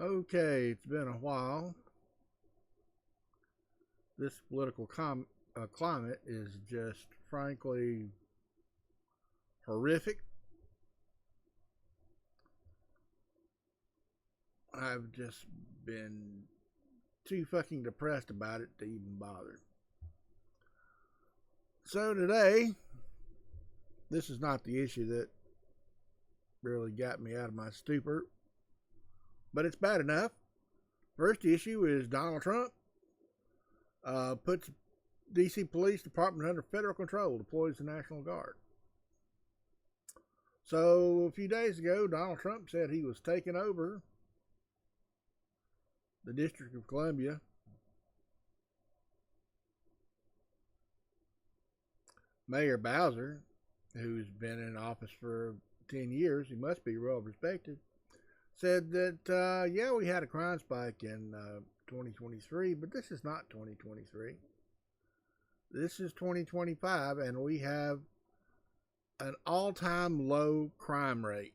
Okay, it's been a while. This political climate is just frankly horrific. I've just been too fucking depressed about it to even bother. So today, this is not the issue that really got me out of my stupor, but it's bad enough. First issue is Donald Trump puts D.C. Police Department under federal control, deploys the National Guard. So a few days ago, Donald Trump said he was taking over the District of Columbia. Mayor Bowser, who's been in office for 10 years, he must be well respected, said that, yeah, we had a crime spike in 2023, but this is not 2023. This is 2025, and we have an all-time low crime rate.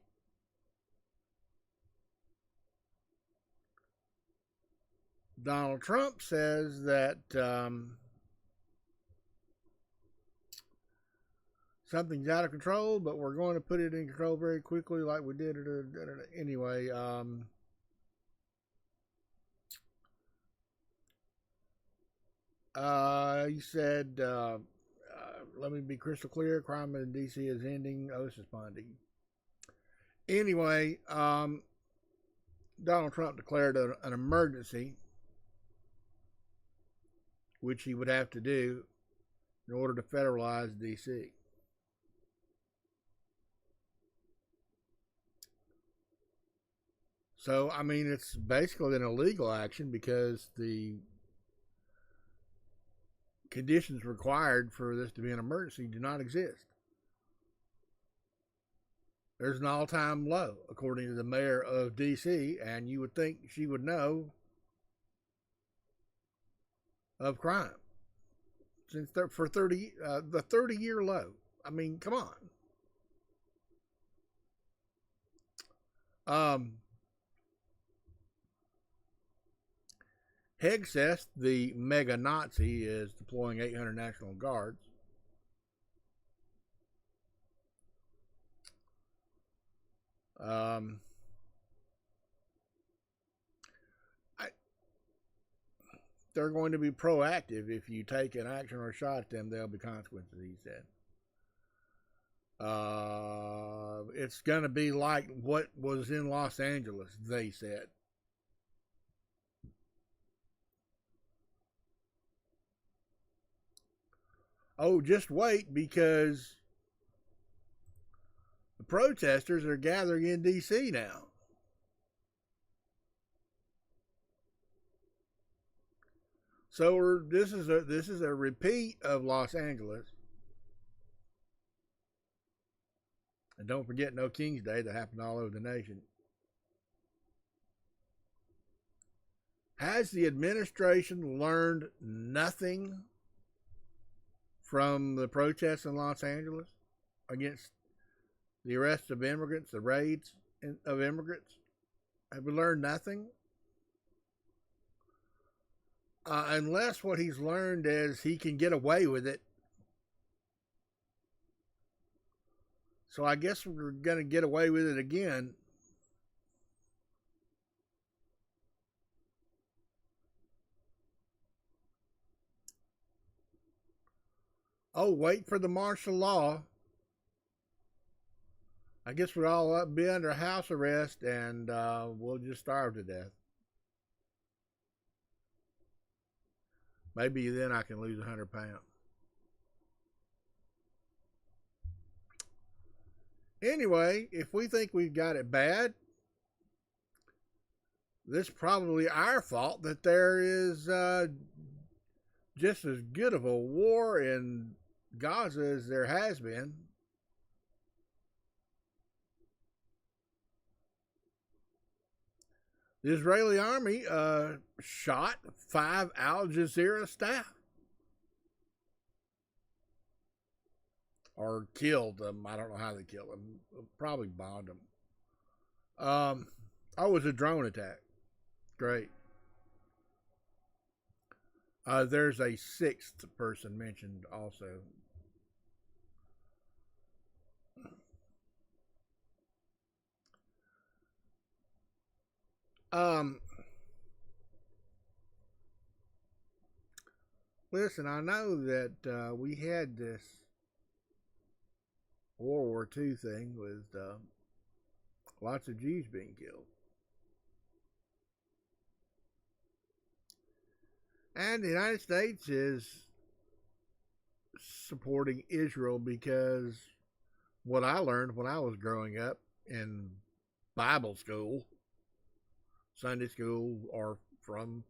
Donald Trump says that something's out of control, but we're going to put it in control very quickly, like we did it anyway. He said, let me be crystal clear, crime in D.C. is ending, Otis Pondy. Anyway, Donald Trump declared an emergency, which he would have to do in order to federalize D.C. So, I mean, it's basically an illegal action because the conditions required for this to be an emergency do not exist. There's an all-time low, according to the mayor of D.C., and you would think she would know of crime since for the 30-year low. I mean, come on. Hegseth, the mega Nazi, is deploying 800 National Guards. They're going to be proactive. If you take an action or a shot at them, there'll be consequences, he said. It's going to be like what was in Los Angeles, they said. Oh, just wait, because the protesters are gathering in D.C. now. So this is a repeat of Los Angeles. And don't forget No King's Day that happened all over the nation. Has the administration learned nothing from the protests in Los Angeles against the arrests of immigrants, the raids of immigrants? Have we learned nothing? Unless what he's learned is he can get away with it. So I guess we're going to get away with it again. Oh, wait for the martial law. I guess we'll all be under house arrest and we'll just starve to death. Maybe then I can lose 100 pounds. Anyway, if we think we've got it bad, this is probably our fault that there is just as good of a war in Gaza as there has been. The Israeli army shot 5 Al Jazeera staff. Or killed them. I don't know how they killed them. Probably bombed them. Oh, it was a drone attack. Great. There's a sixth person mentioned also. Um, Listen, I know that we had this World War II thing with lots of Jews being killed. And the United States is supporting Israel because what I learned when I was growing up in Bible school, Sunday school, or from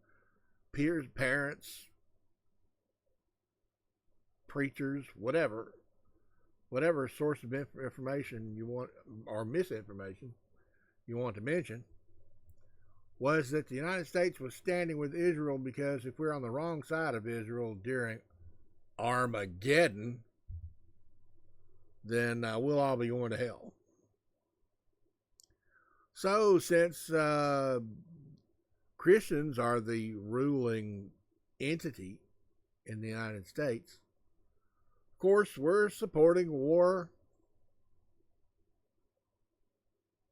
peers, parents, preachers, whatever source of information you want, or misinformation you want to mention, was that the United States was standing with Israel because if we're on the wrong side of Israel during Armageddon, then we'll all be going to hell. So, since Christians are the ruling entity in the United States, of course, we're supporting war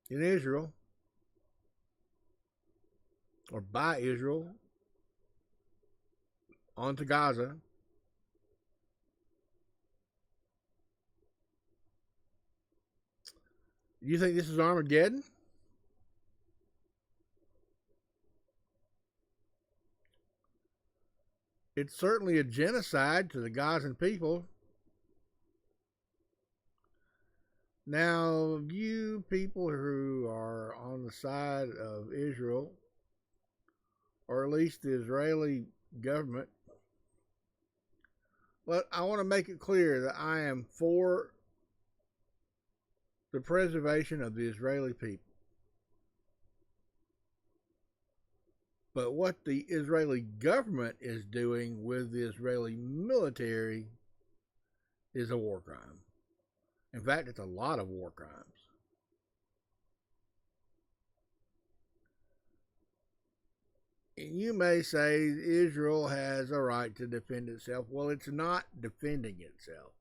in Israel, or by Israel, onto Gaza. You think this is Armageddon? It's certainly a genocide to the Gazan people. Now, you people who are on the side of Israel, or at least the Israeli government, well, I want to make it clear that I am for the preservation of the Israeli people. But what the Israeli government is doing with the Israeli military is a war crime. In fact, it's a lot of war crimes. And you may say Israel has a right to defend itself. Well, it's not defending itself.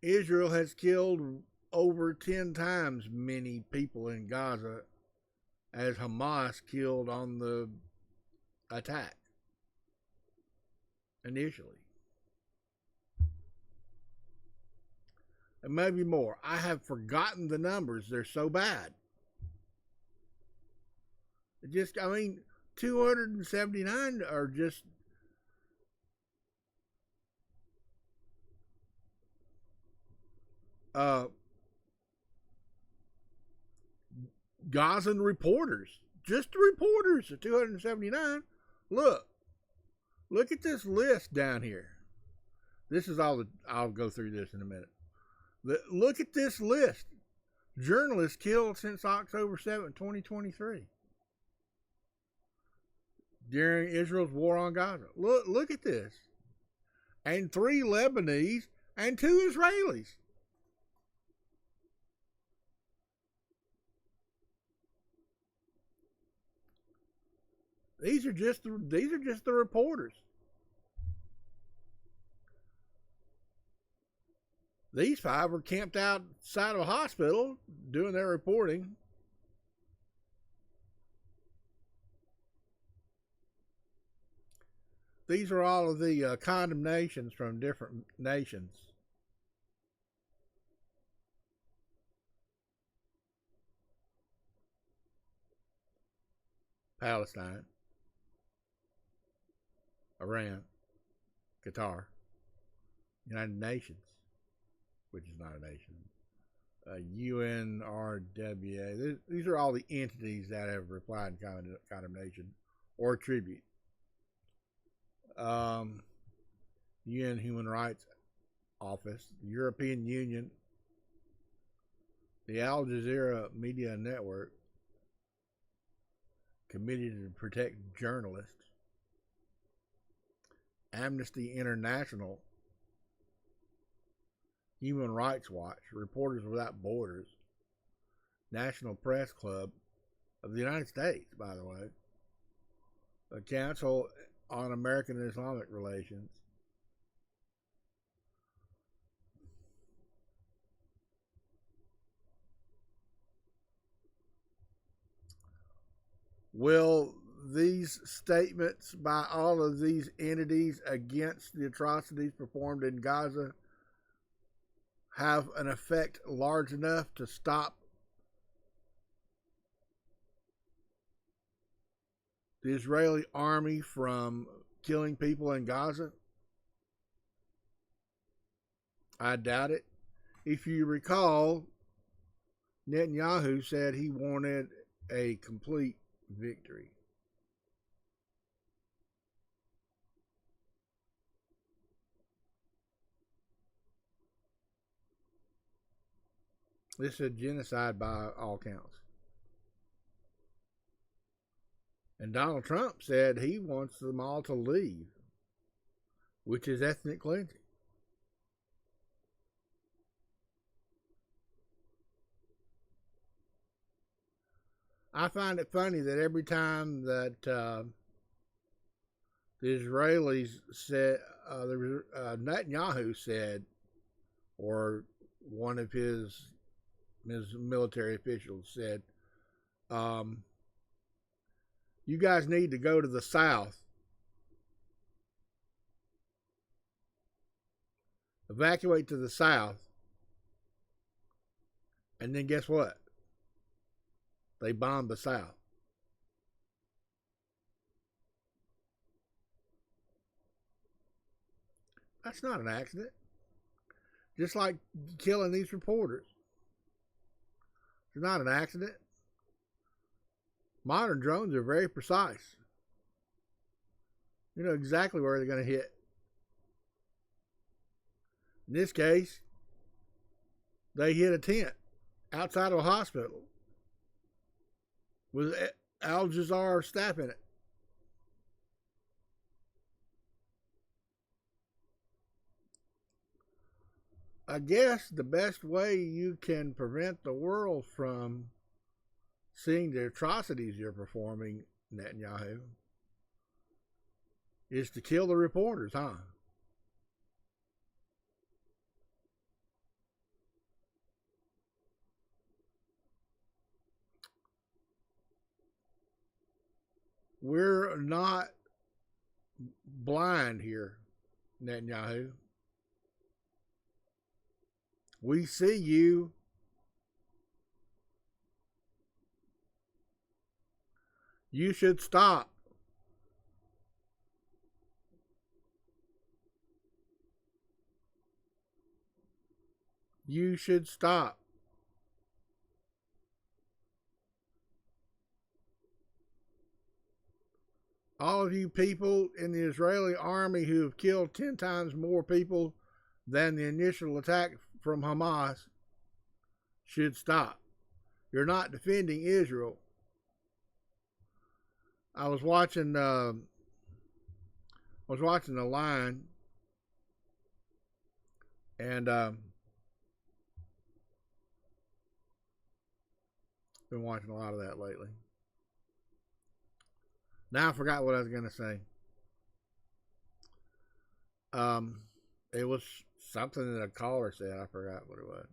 Israel has killed over 10 times many people in Gaza as Hamas killed on the attack initially. And maybe more. I have forgotten the numbers. They're so bad. 279 are just Gazan reporters. Just the reporters at 279. Look at this list down here. This is all. I'll go through this in a minute. Look at this list. Journalists killed since October 7, 2023. During Israel's war on Gaza. Look at this. And 3 Lebanese and 2 Israelis. These are just the reporters. These 5 were camped outside of a hospital doing their reporting. These are all of the condemnations from different nations. Palestine, Iran, Qatar, United Nations, which is not a nation, UNRWA. These are all the entities that have replied in condemnation or tribute. UN Human Rights Office, the European Union, the Al Jazeera Media Network, Committee to Protect Journalists, Amnesty International, Human Rights Watch, Reporters Without Borders, National Press Club, of the United States, by the way, the Council on American and Islamic Relations. Will these statements by all of these entities against the atrocities performed in Gaza have an effect large enough to stop the Israeli army from killing people in Gaza? I doubt it. If you recall, Netanyahu said he wanted a complete victory. This is a genocide by all counts. And Donald Trump said he wants them all to leave, which is ethnic cleansing. I find it funny that every time that the Israelis said, Netanyahu said, or one of his military officials said, you guys need to go to the south, evacuate to the south, and then guess what? They bombed the south. That's not an accident. Just like killing these reporters. It's not an accident. Modern drones are very precise. You know exactly where they're going to hit. In this case, they hit a tent outside of a hospital with Al Jazeera staff in it. I guess the best way you can prevent the world from seeing the atrocities you're performing, Netanyahu, is to kill the reporters, huh? We're not blind here, Netanyahu. We see you. You should stop. You should stop. All of you people in the Israeli army who have killed 10 times more people than the initial attack from Hamas should stop. You're not defending Israel. I was watching the line, and been watching a lot of that lately. Now I forgot what I was going to say. It was something that a caller said. I forgot what it was.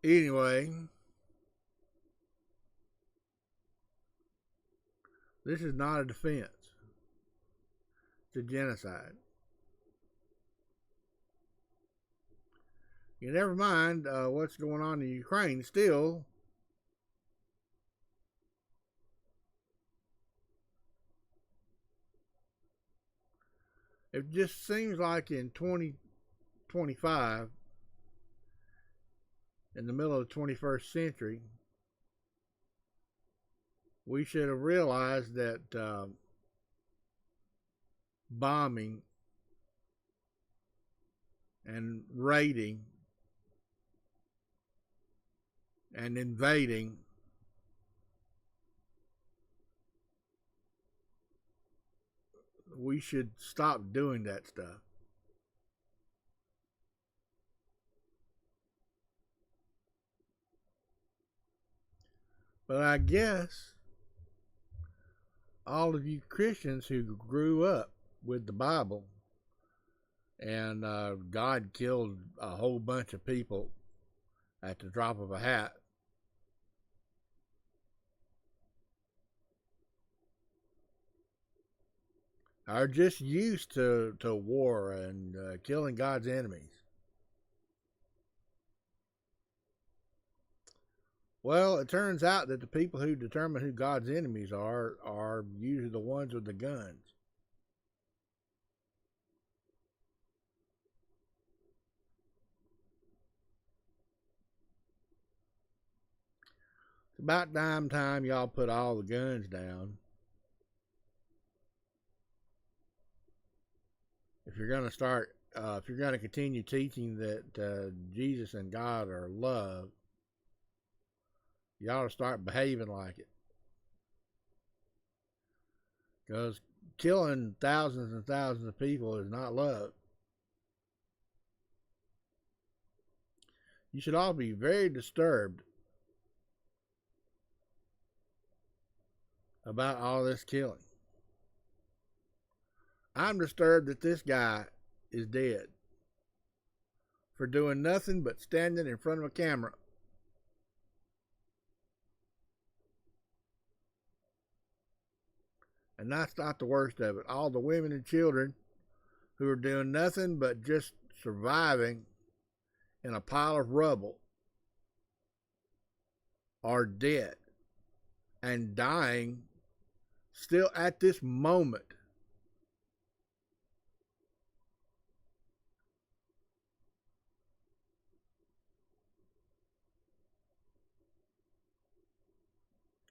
Anyway, this is not a defense. It's a genocide. You never mind what's going on in Ukraine. Still, it just seems like in 2025, in the middle of the 21st century, we should have realized that bombing and raiding and invading we should stop doing that stuff. But I guess all of you Christians who grew up with the Bible and God killed a whole bunch of people at the drop of a hat, are just used to war and killing God's enemies. Well, it turns out that the people who determine who God's enemies are usually the ones with the guns. It's about damn time y'all put all the guns down. If you're going to start, if you're going to continue teaching that Jesus and God are love, you ought to start behaving like it. Because killing thousands and thousands of people is not love. You should all be very disturbed about all this killing. I'm disturbed that this guy is dead for doing nothing but standing in front of a camera. And that's not the worst of it. All the women and children who are doing nothing but just surviving in a pile of rubble are dead and dying still at this moment.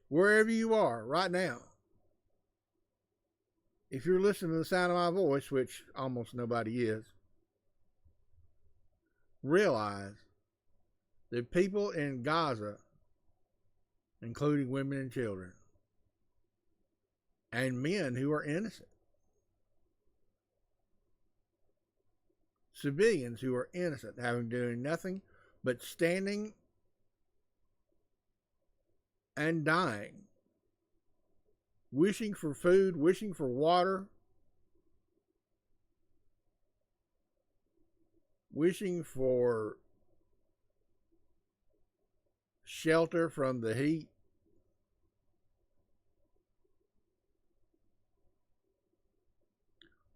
Wherever you are right now, if you're listening to the sound of my voice, which almost nobody is, realize that people in Gaza, including women and children, and men who are innocent, civilians who are innocent, having doing nothing but standing and dying, wishing for food, wishing for water, wishing for shelter from the heat.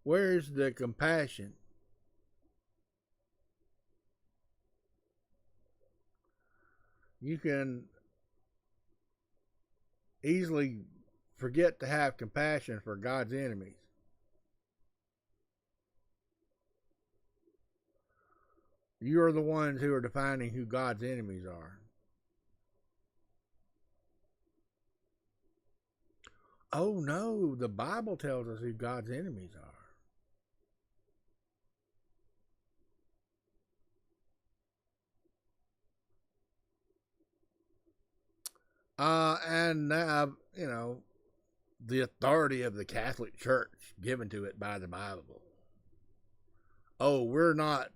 Where's the compassion? You can easily forget to have compassion for God's enemies. You're the ones who are defining who God's enemies are. Oh no, the Bible tells us who God's enemies are. And you know, the authority of the Catholic Church given to it by the Bible. Oh, we're not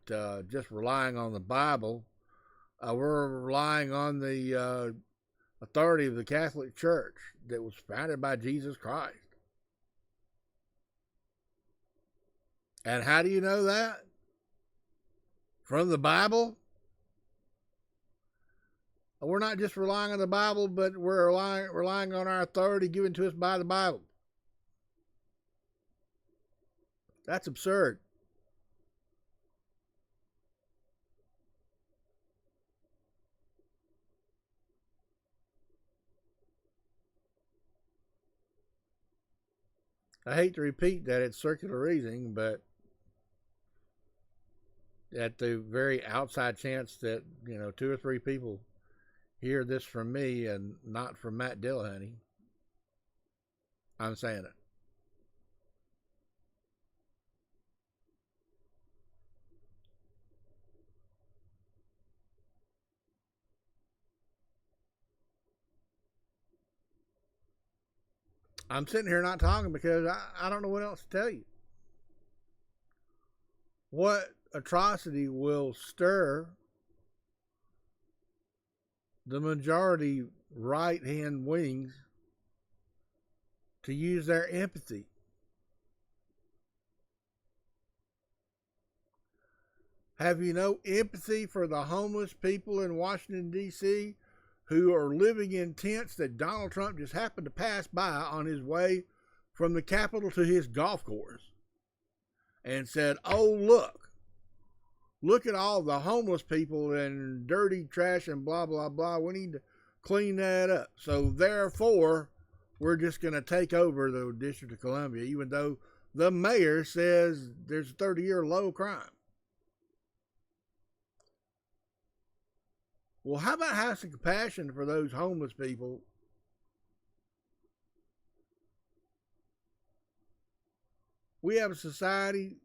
just relying on the Bible. We're relying on the authority of the Catholic Church that was founded by Jesus Christ. And how do you know that? From the Bible? We're not just relying on the Bible, but we're relying on our authority given to us by the Bible. That's absurd. I hate to repeat that it's circular reasoning, but at the very outside chance that, you know, 2 or 3 people hear this from me and not from Matt Dillahunty, I'm saying it. I'm sitting here not talking because I don't know what else to tell you. What atrocity will stir the majority right hand wings to use their empathy? Have you no empathy for the homeless people in Washington, D.C., who are living in tents that Donald Trump just happened to pass by on his way from the Capitol to his golf course and said, oh, look at all the homeless people and dirty trash and blah, blah, blah. We need to clean that up. So therefore, we're just going to take over the District of Columbia, even though the mayor says there's a 30-year low crime. Well, how about have some compassion for those homeless people? We have a society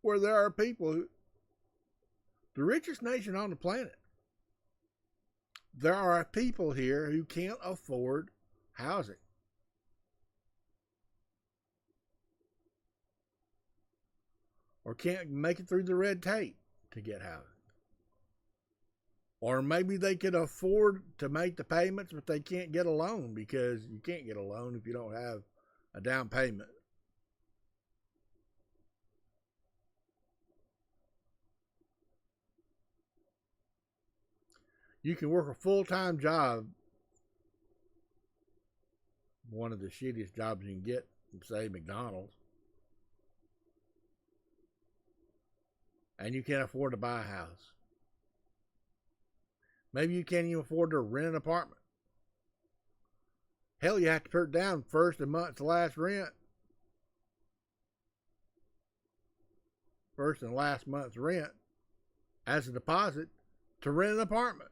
where there are people, the richest nation on the planet, there are people here who can't afford housing. Or can't make it through the red tape to get housing. Or maybe they could afford to make the payments, but they can't get a loan because you can't get a loan if you don't have a down payment. You can work a full-time job, one of the shittiest jobs you can get, say McDonald's, and you can't afford to buy a house. Maybe you can't even afford to rent an apartment. Hell, you have to put down first of month's last rent. First and last month's rent as a deposit to rent an apartment.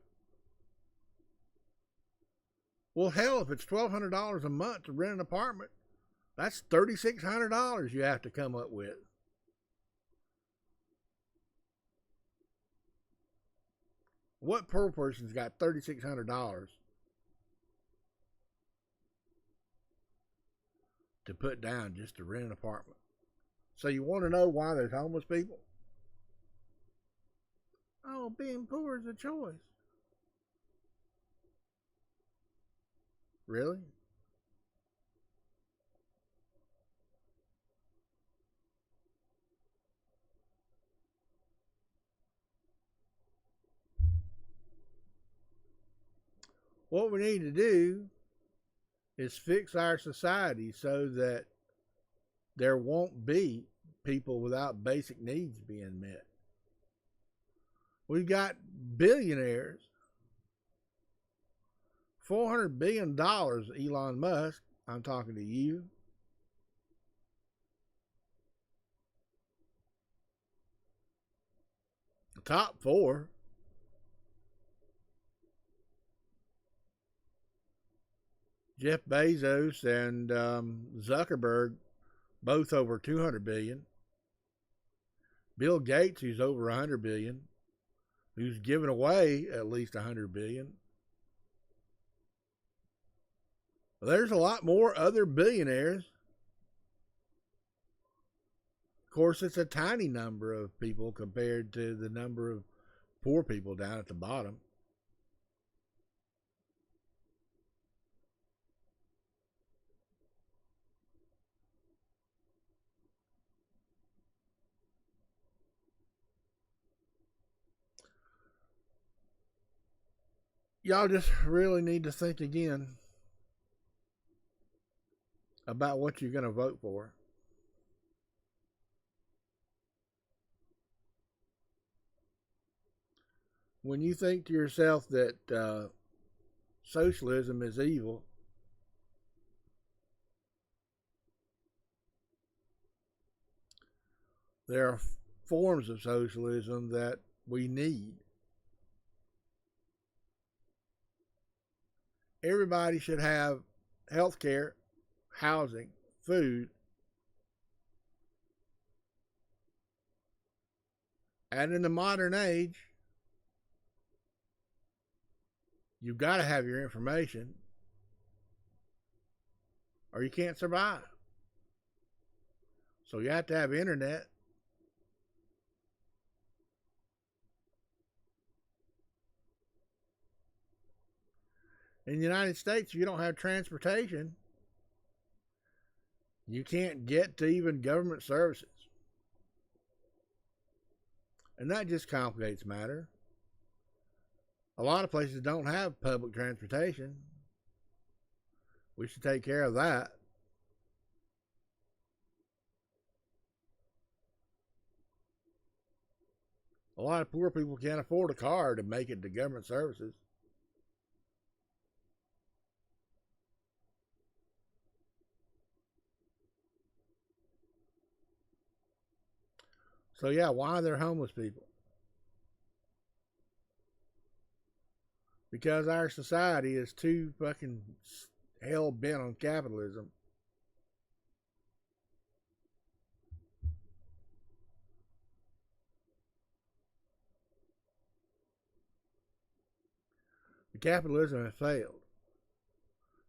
Well, hell, if it's $1,200 a month to rent an apartment, that's $3,600 you have to come up with. What poor person's got $3,600 to put down just to rent an apartment? So you want to know why there's homeless people? Oh, being poor is a choice. Really? What we need to do is fix our society so that there won't be people without basic needs being met. We've got billionaires, $400 billion, Elon Musk, I'm talking to you. The top four. Jeff Bezos and Zuckerberg, both over 200 billion. Bill Gates, who's over 100 billion, who's given away at least 100 billion. There's a lot more other billionaires. Of course, it's a tiny number of people compared to the number of poor people down at the bottom. Y'all just really need to think again about what you're going to vote for. When you think to yourself that socialism is evil, there are forms of socialism that we need. Everybody should have health care, housing, food, and in the modern age, you've got to have your information. or you can't survive. So you have to have internet. In the United States, if you don't have transportation, you can't get to even government services. And that just complicates matter. A lot of places don't have public transportation. We should take care of that. A lot of poor people can't afford a car to make it to government services. So yeah, why are there homeless people? Because our society is too fucking hell bent on capitalism. The capitalism has failed.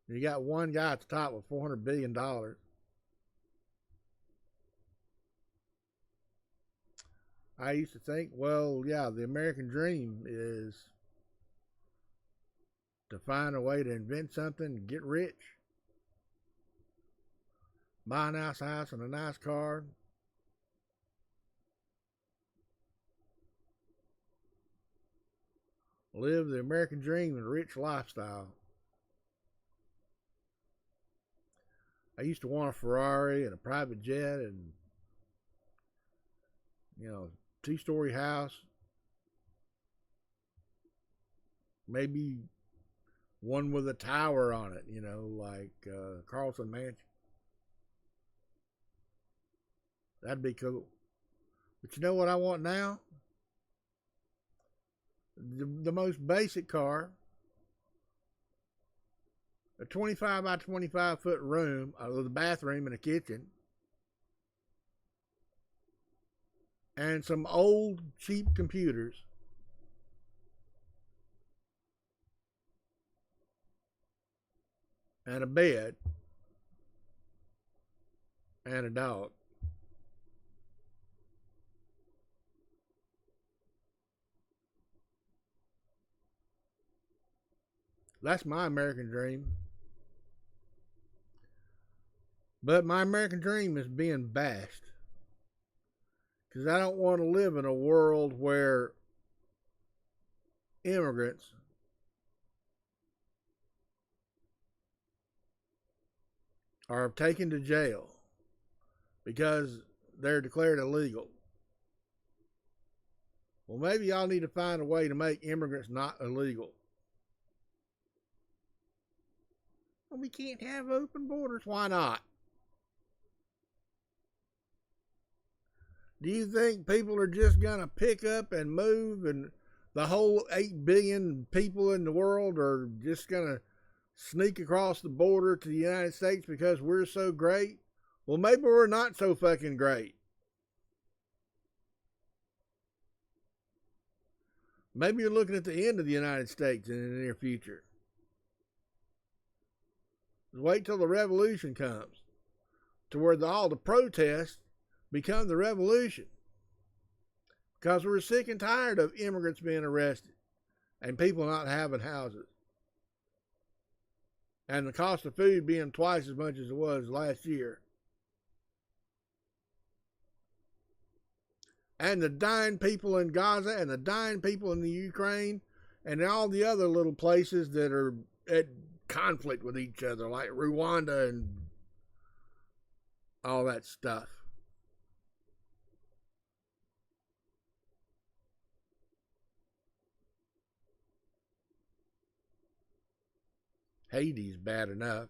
You got one guy at the top with $400 billion. I used to think, well, yeah, the American dream is to find a way to invent something, get rich, buy a nice house and a nice car, live the American dream in a rich lifestyle. I used to want a Ferrari and a private jet and, 2-story house, maybe one with a tower on it, like Carlson Mansion. That'd be cool. But you know what I want now? The most basic car, a 25 by 25 foot room with a bathroom and a kitchen, and some old cheap computers, and a bed, and a dog. That's my American dream. But my American dream is being bashed. Because I don't want to live in a world where immigrants are taken to jail because they're declared illegal. Well, maybe y'all need to find a way to make immigrants not illegal. Well, we can't have open borders. Why not? Do you think people are just going to pick up and move and the whole 8 billion people in the world are just going to sneak across the border to the United States because we're so great? Well, maybe we're not so fucking great. Maybe you're looking at the end of the United States in the near future. Wait till the revolution comes to where all the protests become the revolution. Because we're sick and tired of immigrants being arrested and people not having houses. And the cost of food being twice as much as it was last year. And the dying people in Gaza and the dying people in the Ukraine and all the other little places that are at conflict with each other, like Rwanda and all that stuff. Haiti's bad enough.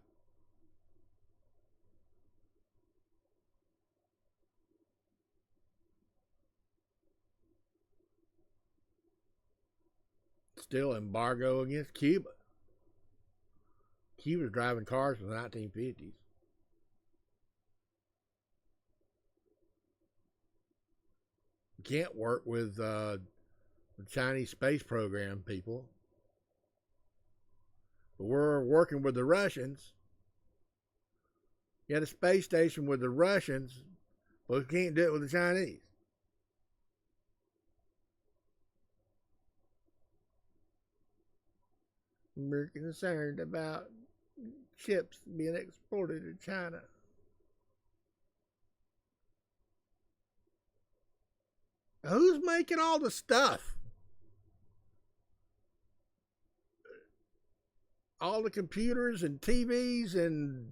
Still embargo against Cuba. Cuba's driving cars from the 1950s. You can't work with the Chinese space program people. But we're working with the Russians You had a space station with the Russians, but we can't do it with the Chinese. We're concerned about chips being exported to China. Who's making all the stuff? All the computers and TVs and,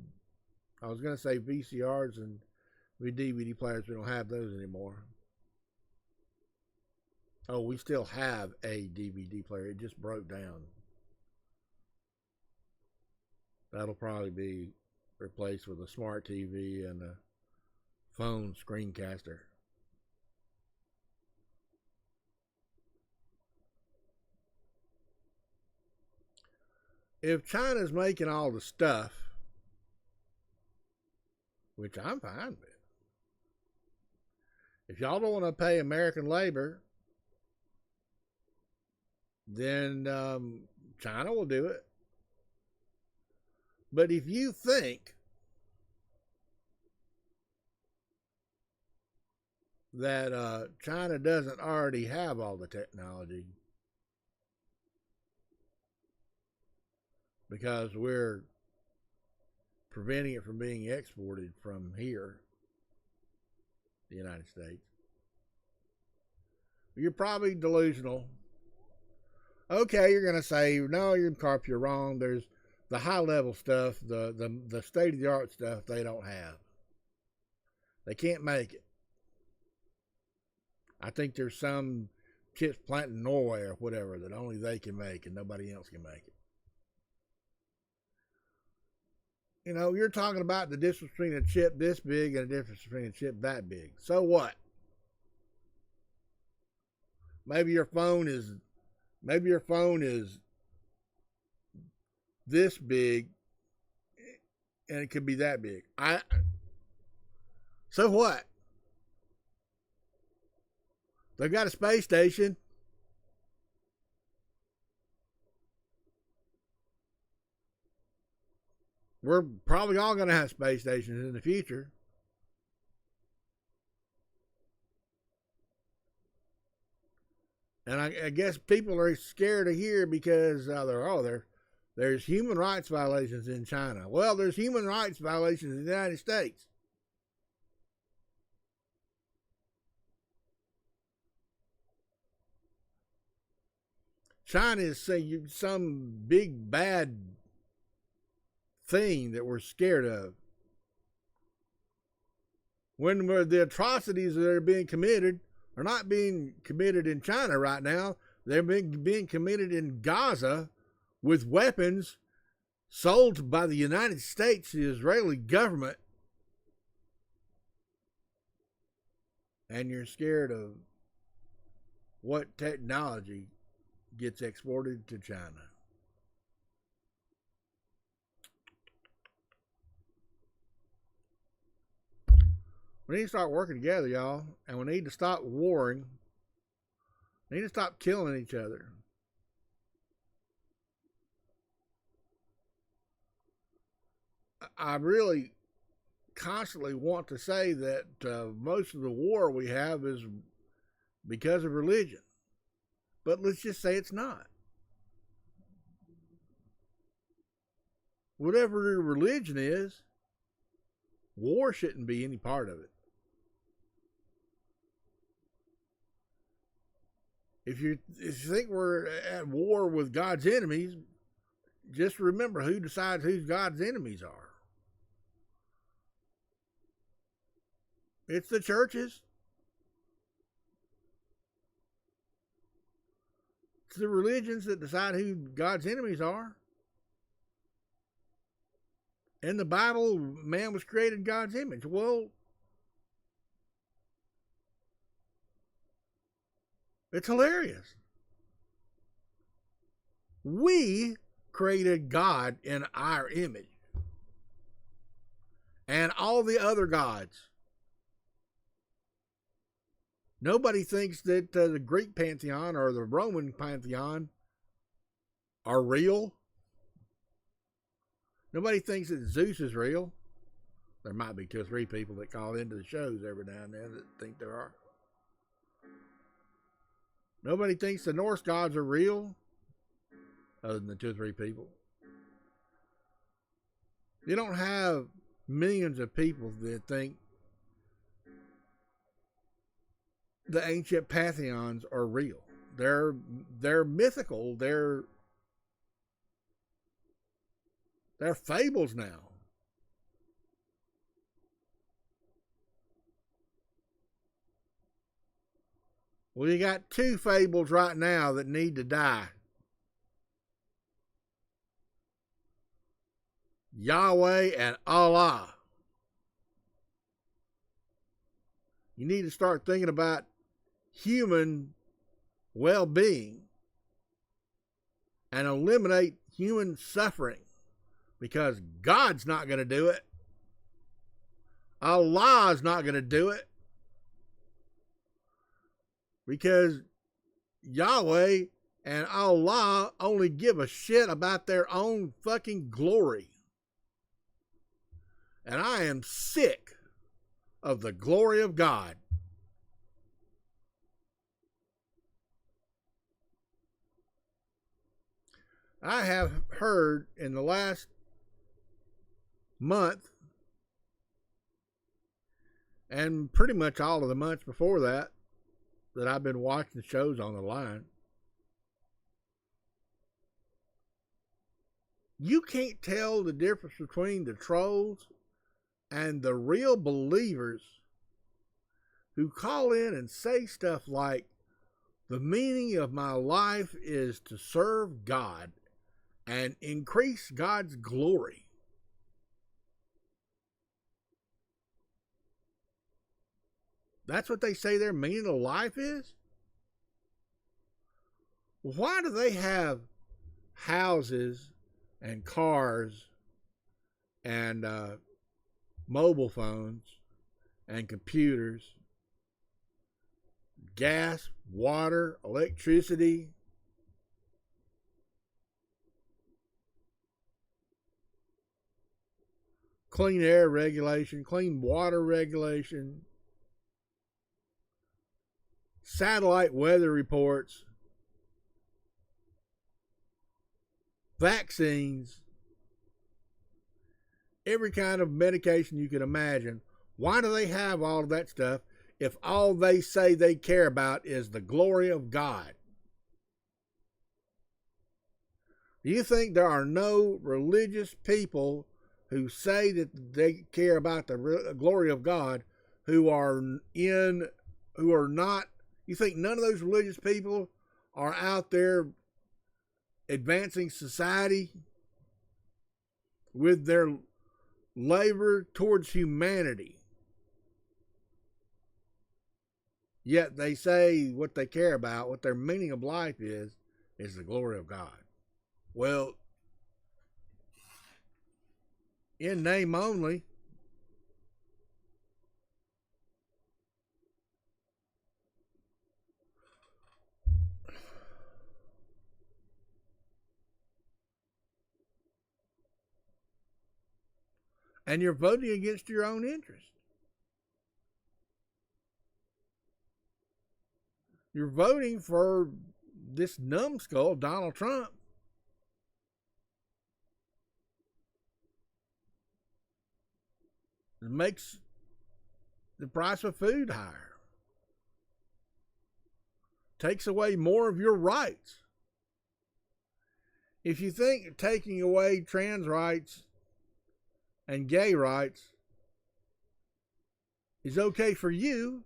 I was going to say VCRs and DVD players. We don't have those anymore. Oh, we still have a DVD player. It just broke down. That'll probably be replaced with a smart TV and a phone screencaster. If China's making all the stuff, which I'm fine with, if y'all don't want to pay American labor, then China will do it. But if you think that China doesn't already have all the technology because we're preventing it from being exported from here, the United States, you're probably delusional. Okay, you're going to say, no, you're wrong. There's the high-level stuff, the state-of-the-art stuff they don't have. They can't make it. I think there's some chips plant in Norway or whatever that only they can make and nobody else can make it. You know, you're talking about the difference between a chip this big and a difference between a chip that big. So what? Maybe your phone is this big and it could be that big. So what? They've got a space station. We're probably all going to have space stations in the future. And I guess people are scared to hear because there's human rights violations in China. Well, there's human rights violations in the United States. China is saying some big bad thing that we're scared of. When the atrocities that are being committed are not being committed in China right now. They're being committed in Gaza with weapons sold by the United States to the Israeli government. And you're scared of what technology gets exported to China. We need to start working together, y'all, and we need to stop warring. We need to stop killing each other. I really constantly want to say that most of the war we have is because of religion. But let's just say it's not. Whatever your religion is, war shouldn't be any part of it. If you think we're at war with God's enemies, just remember who decides who God's enemies are. It's the churches. It's the religions that decide who God's enemies are. In the Bible, man was created in God's image. Well, it's hilarious. We created God in our image. And all the other gods. Nobody thinks that the Greek pantheon or the Roman pantheon are real. Nobody thinks that Zeus is real. There might be 2 or 3 people that call into the shows every now and then that think there are. Nobody thinks the Norse gods are real, other than the 2 or 3 people. You don't have millions of people that think the ancient pantheons are real. They're mythical. They're fables now. Well, you got 2 fables right now that need to die. Yahweh and Allah. You need to start thinking about human well-being and eliminate human suffering, because God's not going to do it. Allah's not going to do it, because Yahweh and Allah only give a shit about their own fucking glory. And I am sick of the glory of God. I have heard in the last month, and pretty much all of the months before that I've been watching shows on the line, you can't tell the difference between the trolls and the real believers who call in and say stuff like, the meaning of my life is to serve God and increase God's glory. That's what they say their meaning of life is? Why do they have houses and cars and mobile phones and computers, gas, water, electricity, clean air regulation, clean water regulation, satellite weather reports, vaccines, every kind of medication you can imagine? Why do they have all of that stuff if all they say they care about is the glory of God? Do you think there are no religious people who say that they care about the glory of God who are not? You think none of those religious people are out there advancing society with their labor towards humanity? Yet they say what they care about, what their meaning of life is the glory of God. Well, in name only. And you're voting against your own interest. You're voting for this numbskull, Donald Trump. It makes the price of food higher. Takes away more of your rights. If you think taking away trans rights and gay rights is okay for you,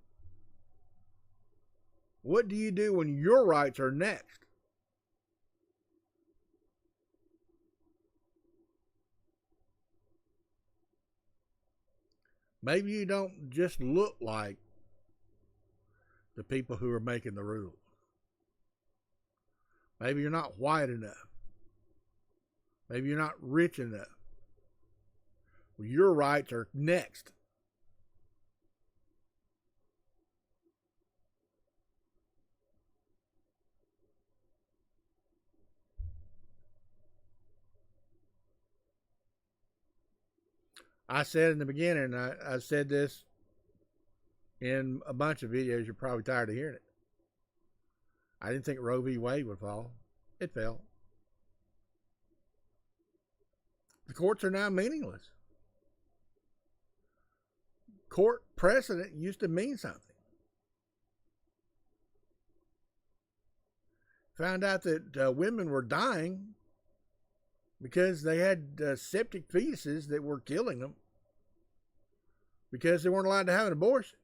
what do you do when your rights are next? Maybe you don't just look like the people who are making the rules. Maybe you're not white enough. Maybe you're not rich enough. Well, your rights are next. I said in the beginning, I said this in a bunch of videos. You're probably tired of hearing it. I didn't think Roe v. Wade would fall. It fell. The courts are now meaningless. Court precedent used to mean something. Found out that women were dying because they had septic fetuses that were killing them because they weren't allowed to have an abortion.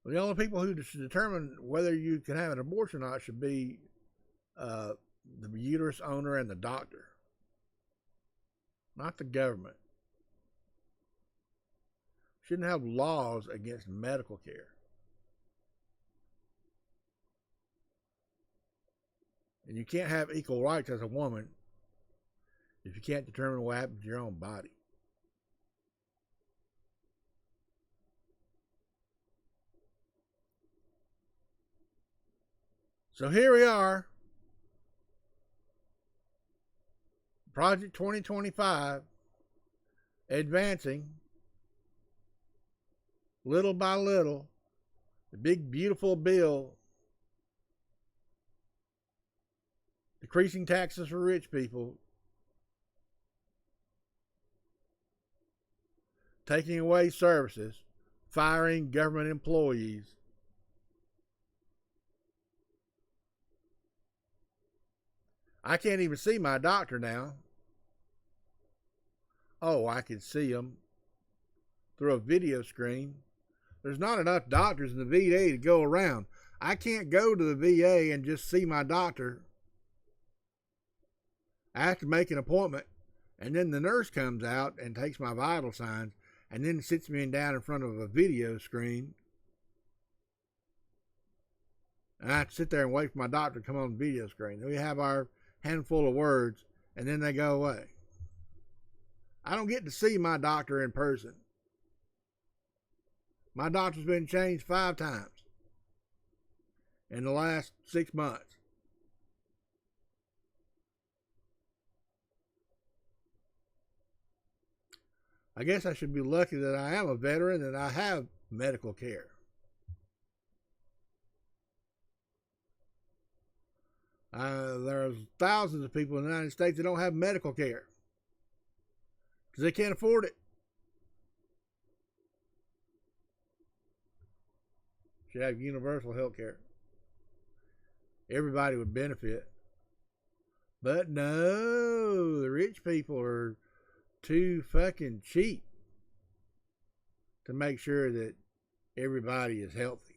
The only people who should determine whether you can have an abortion or not should be the uterus owner and the doctor, not the government. Shouldn't have laws against medical care. And you can't have equal rights as a woman if you can't determine what happens to your own body. So here we are, Project 2025, advancing little by little, the big beautiful bill, decreasing taxes for rich people, taking away services, firing government employees. I can't even see my doctor now. Oh, I can see him through a video screen. There's not enough doctors in the VA to go around. I can't go to the VA and just see my doctor. I have to make an appointment, and then the nurse comes out and takes my vital signs and then sits me down in front of a video screen. And I have to sit there and wait for my doctor to come on the video screen. We have our handful of words, and then they go away. I don't get to see my doctor in person. My doctor's been changed 5 times in the last 6 months. I guess I should be lucky that I am a veteran and I have medical care. There's thousands of people in the United States that don't have medical care because they can't afford it. Should have universal health care. Everybody would benefit. But no, the rich people are too fucking cheap to make sure that everybody is healthy.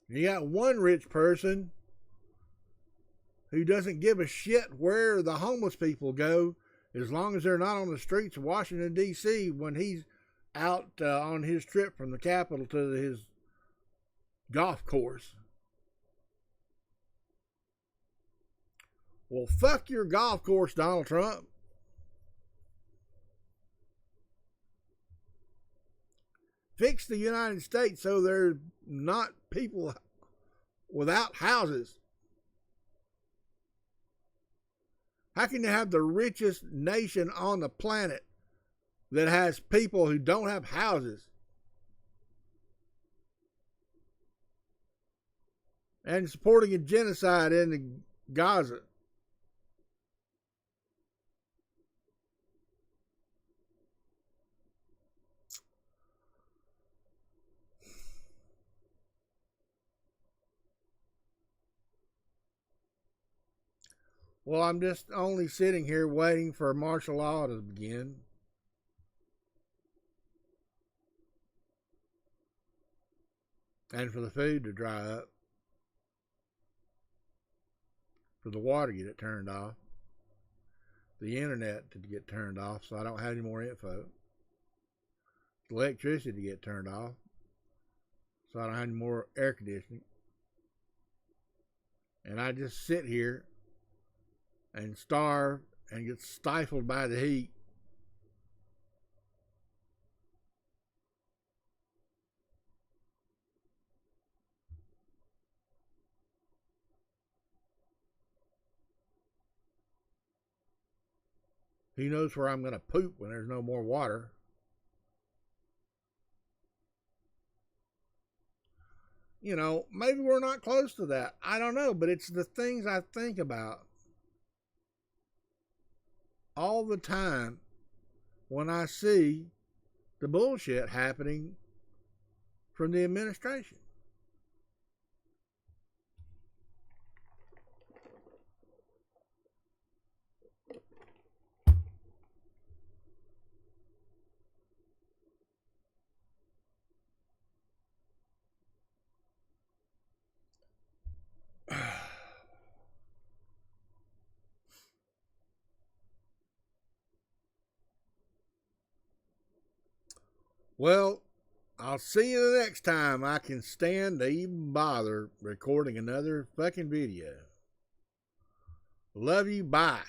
You got one rich person who doesn't give a shit where the homeless people go as long as they're not on the streets of Washington, D.C. when he's out on his trip from the Capitol to his golf course. Well, fuck your golf course, Donald Trump. Fix the United States so there's not people without houses. How can you have the richest nation on the planet that has people who don't have houses and supporting a genocide in Gaza? Well, I'm just only sitting here waiting for martial law to begin. And for the food to dry up. For the water to get turned off. The internet to get turned off so I don't have any more info. The electricity to get turned off so I don't have any more air conditioning. And I just sit here and starve and get stifled by the heat. He knows where I'm going to poop when there's no more water. You know, maybe we're not close to that. I don't know, but it's the things I think about all the time when I see the bullshit happening from the administration. Well, I'll see you the next time I can stand to even bother recording another fucking video. Love you. Bye.